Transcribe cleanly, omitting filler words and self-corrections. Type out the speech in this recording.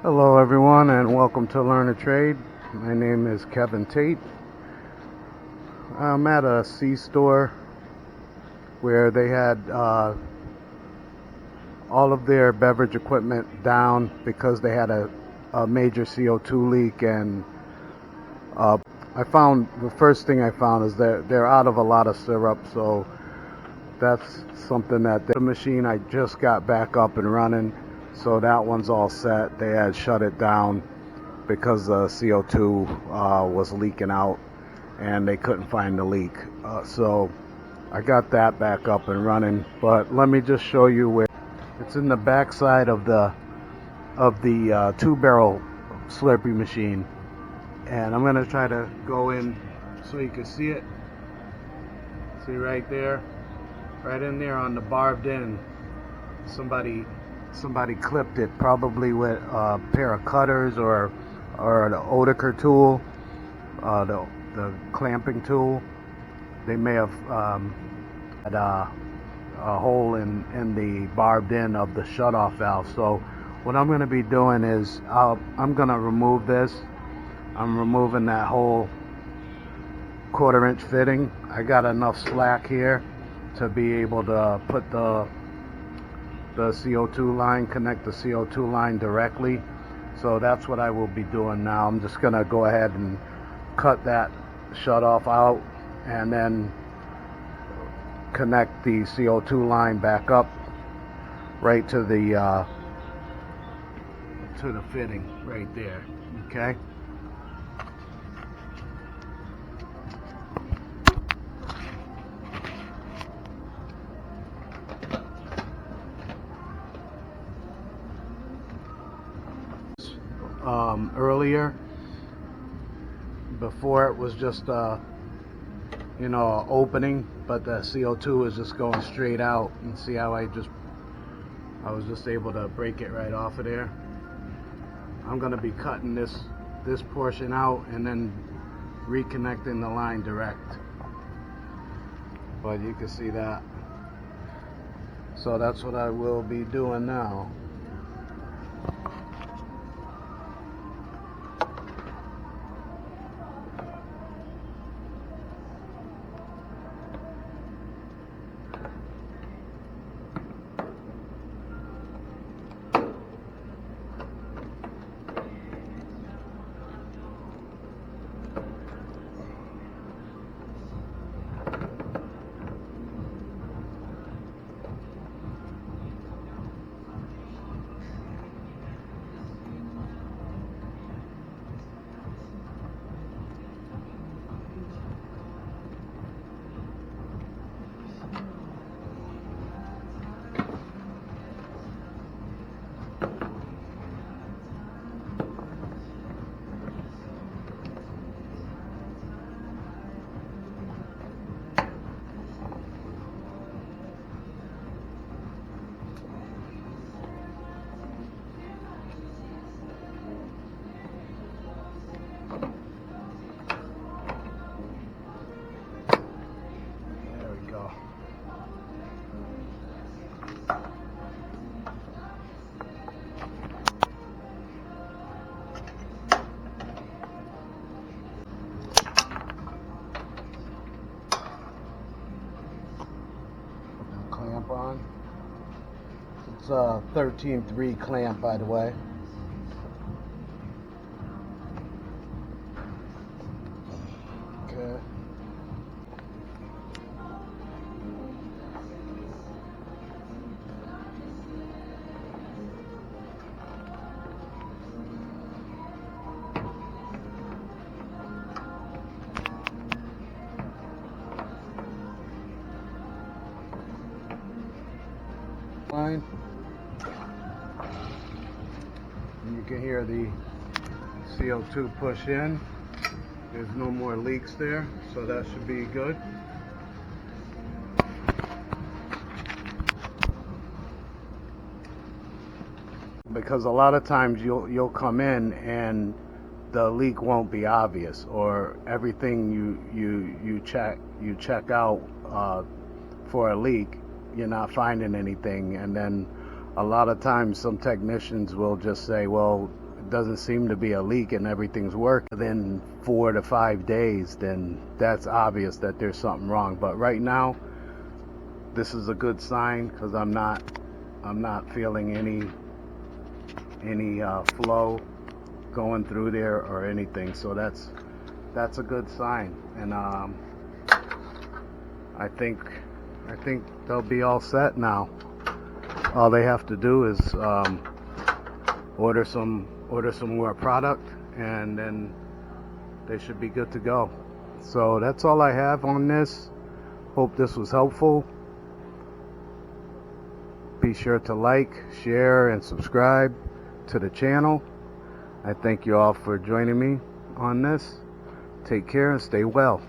Hello everyone and welcome to Learn a Trade. My name is Kevin Tate. I'm at a C-store where they had all of their beverage equipment down because they had a major CO2 leak, and I found the first thing I found is they're out of a lot of syrup, so that's something that the machine I just got back up and running, so that one's all set. They had shut it down because the CO2 was leaking out and they couldn't find the leak. So I got that back up and running. But let me just show you where it's in the back side of the two-barrel Slurpee machine, and I'm gonna try to go in so you can see it. See right there, right in there on the barbed end. Somebody clipped it, probably with a pair of cutters or an Oetiker tool, the clamping tool. They may have had a hole in the barbed end of the shutoff valve. So what I'm going to be doing is I'm going to remove this. I'm removing that whole 1/4-inch fitting. I got enough slack here to be able to put the CO2 line, connect the CO2 line directly. So that's what I will be doing now. I'm just going to go ahead and cut that shutoff out and then connect the CO2 line back up right to the fitting right there. Okay. Earlier, before it was just opening, but the CO2 is just going straight out. And see how I was just able to break it right off of there. I'm going to be cutting this portion out and then reconnecting the line direct, but you can see that. So that's what I will be doing now. Clamp on. It's a 13.3 clamp, by the way. Okay. Line. And you can hear the CO2 push in. There's no more leaks there, so that should be good. Because a lot of times you'll come in and the leak won't be obvious, or everything you check out for a leak, you're not finding anything. And then a lot of times some technicians will just say, well, doesn't seem to be a leak and everything's working within 4 to 5 days, then that's obvious that there's something wrong. But right now, this is a good sign, because I'm not feeling any flow going through there or anything. So that's a good sign, and I think they'll be all set now. All they have to do is order some more product, and then they should be good to go. So that's all I have on this. Hope this was helpful. Be sure to like, share, and subscribe to the channel. I thank you all for joining me on this. Take care and stay well.